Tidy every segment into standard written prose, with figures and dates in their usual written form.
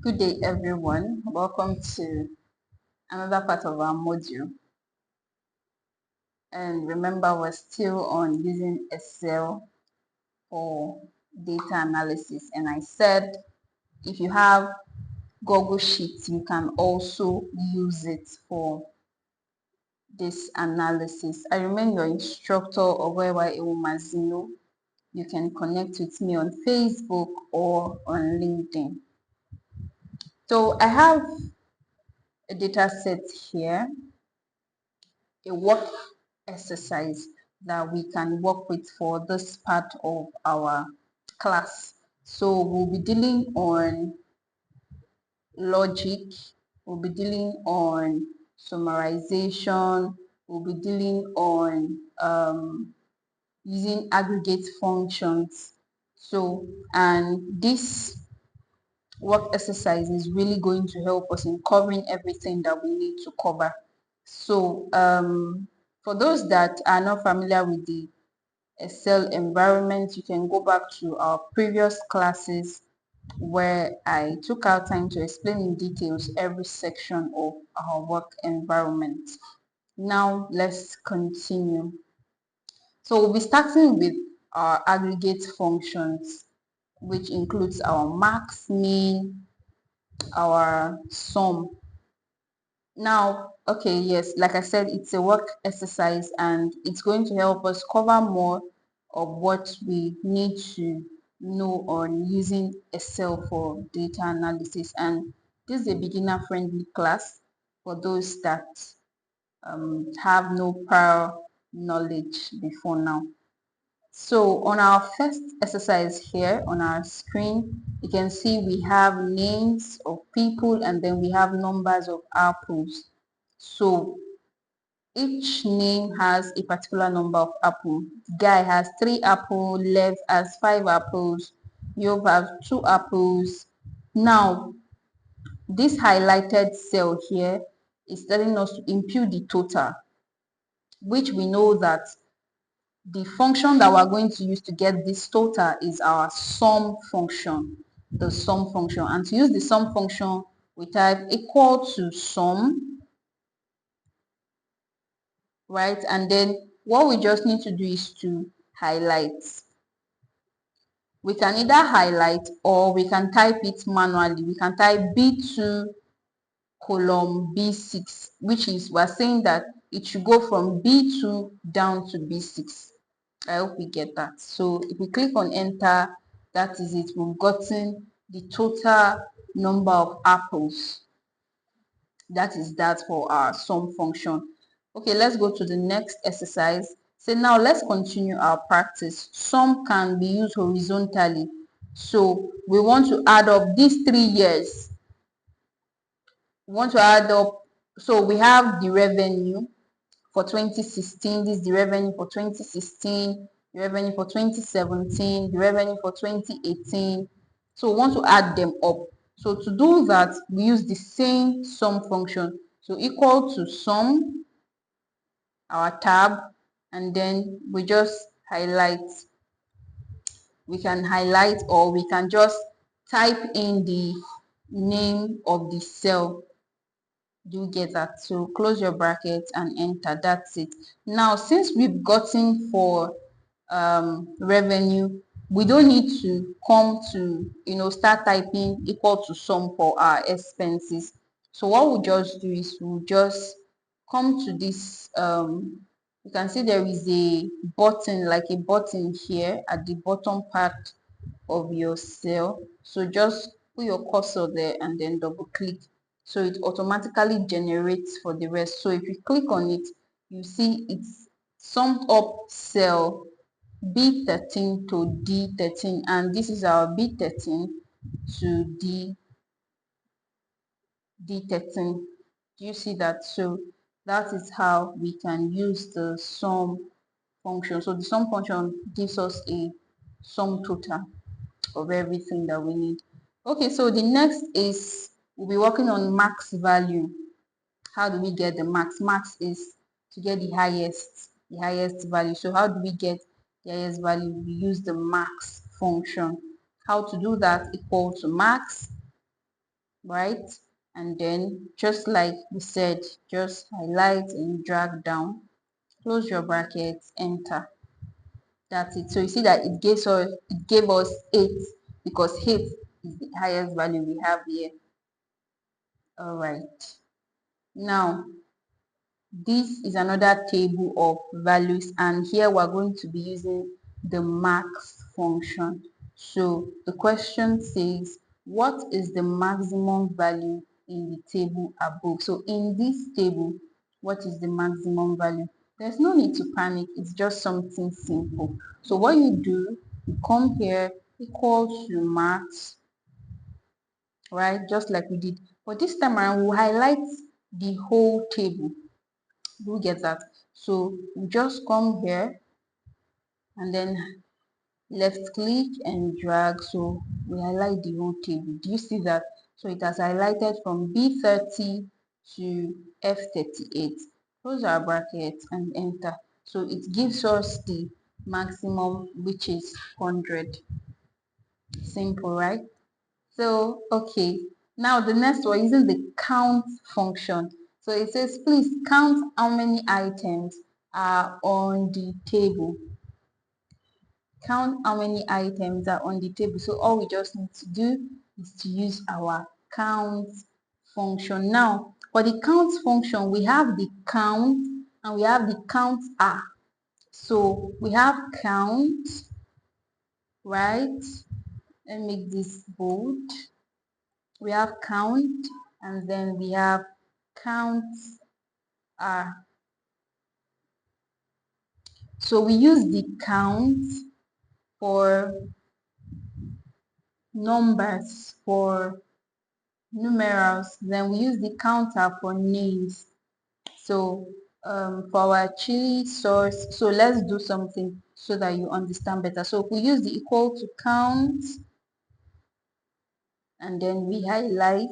Good day, everyone. Welcome to another part of our module. And remember, we're still on using Excel for data analysis. And I said, if you have Google Sheets, you can also use it for this analysis. I remain your instructor, Owewa Ewumazino. You can connect with me on Facebook or on LinkedIn. So I have a data set here, a work exercise that we can work with for this part of our class. So we'll be dealing on logic, we'll be dealing on summarization, we'll be dealing on using aggregate functions. So, and this work exercise is really going to help us in covering everything that we need to cover. So for those that are not familiar with the Excel environment, you can go back to our previous classes where I took our time to explain in details every section of our work environment. Now let's continue. So we'll be starting with our aggregate functions, which includes our max, min, our sum. Now, okay, yes, like I said, it's a work exercise and it's going to help us cover more of what we need to know on using Excel for data analysis. And this is a beginner friendly class for those that have no prior knowledge before now. So on our first exercise here on our screen, you can see we have names of people and then we have numbers of apples. So each name has a particular number of apples. Guy has 3 apples, Lev has 5 apples, Yov has 2 apples. Now, this highlighted cell here is telling us to impute the total, which we know that the function that we're going to use to get this total is our sum function, the sum function. And to use the sum function, we type equal to sum, right? And then what we just need to do is to highlight. We can either highlight or we can type it manually. We can type B2 column B6, which is we're saying that it should go from B2 down to B6. I hope we get that. So if we click on enter, that is it. We've gotten the total number of apples. That is that for our sum function. Okay, let's go to the next exercise. So now let's continue our practice. Sum can be used horizontally. So we want to add up these 3 years. We want to add up. So we have the revenue for 2016, this is the revenue for 2016, the revenue for 2017, the revenue for 2018. So we want to add them up. So to do that, we use the same sum function. So equal to sum, our tab, and then we just highlight. We can highlight or we can just type in the name of the cell. Do you get that? So close your brackets and enter. That's it. Now since we've gotten for revenue, we don't need to come to start typing equal to sum for our expenses. So what we'll just do is we'll just come to this you can see there is a button, like a button here at the bottom part of your cell. So just put your cursor there and then double click, so it automatically generates for the rest. So if you click on it, you see it's summed up cell B13 to D13, and this is our B13 to D13. Do you see that? So that is how we can use the sum function. So the sum function gives us a sum total of everything that we need. Okay, so the next is we'll be working on max value. How do we get the max? Max is to get the highest value. So how do we get the highest value? We use the max function. How to do that? Equal to max, right? And then just like we said, just highlight and drag down, close your brackets, enter. That's it. So you see that it gave us 8 because 8 is the highest value we have here. All right. Now this is another table of values, and here we're going to be using the max function. So the question says, what is the maximum value in the table above? So in this table, what is the maximum value? There's no need to panic. It's just something simple. So what you do, you come here, equal to max, right? Just like we did. But this time around, we'll highlight the whole table. Do get that? So we just come here and then left click and drag, so we highlight the whole table. Do you see that? So it has highlighted from B30 to F38. Close our brackets and enter. So it gives us the maximum, which is 100. Simple, right? So okay, now the next one, using the count function. So it says, please count how many items are on the table. Count how many items are on the table. So all we just need to do is to use our count function. Now for the count function, we have the count and we have the count r. So we have count, right? Let me make this bold. We have count and then we have count r. So we use the count for numbers, for numerals, then we use the counter for names. So for our chili sauce, so let's do something so that you understand better. So if we use the equal to count and then we highlight,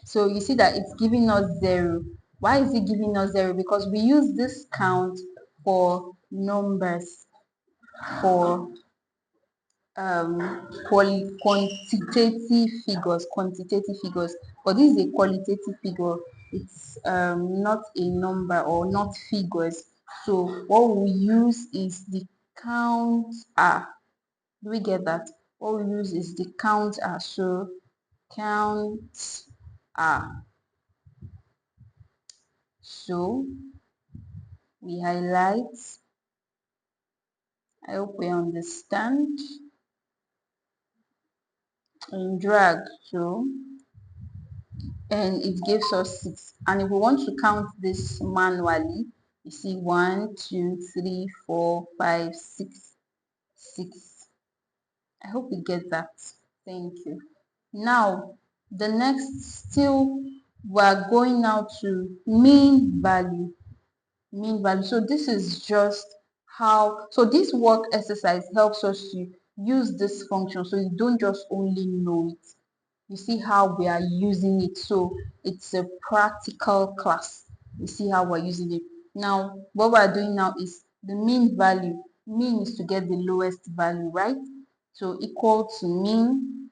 so you see that it's giving us 0. Why is it giving us 0? Because we use this count for numbers, for quantitative figures, but this is a qualitative figure. It's not a number or not figures. So what we use is the count r. Do we get that? What we use is the count r. So count r. So we highlight. I hope we understand, and drag. So and it gives us 6. And if we want to count this manually, you see 1 2 3 4 5 6 6. I hope we get that. Thank you. Now the next, still we're going now to mean value. So this is just how, so this work exercise helps us to use this function, so you don't just only know it, you see how we are using it. So it's a practical class. You see how we're using it. Now what we're doing now is the mean value. Mean is to get the lowest value, right? So equal to mean,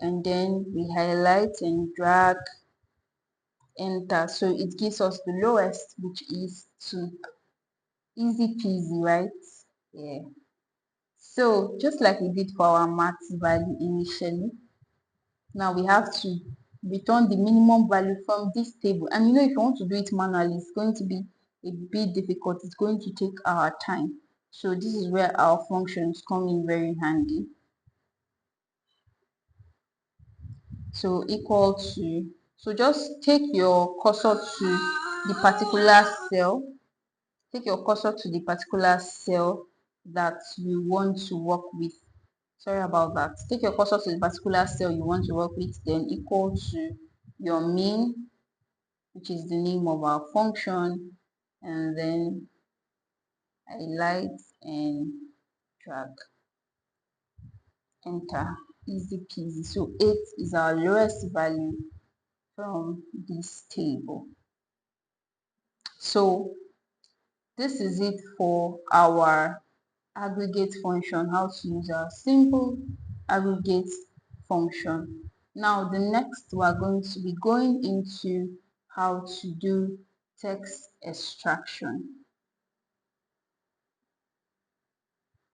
and then we highlight and drag, enter. So it gives us the lowest, which is 2. Easy peasy, right? Yeah. So just like we did for our max value initially, now we have to return the minimum value from this table. And you know, if you want to do it manually, it's going to be a bit difficult. It's going to take our time. So this is where our functions come in very handy. So equal to, so just take your cursor to the particular cell. Take your cursor to the particular cell that you want to work with. Sorry about that. Take your cursor to the particular cell you want to work with, then equal to your mean, which is the name of our function, and then highlight and drag, enter. Easy peasy. So 8 is our lowest value from this table. So This is it for our aggregate function, how to use our simple aggregate function. Now the next we are going to be going into how to do text extraction.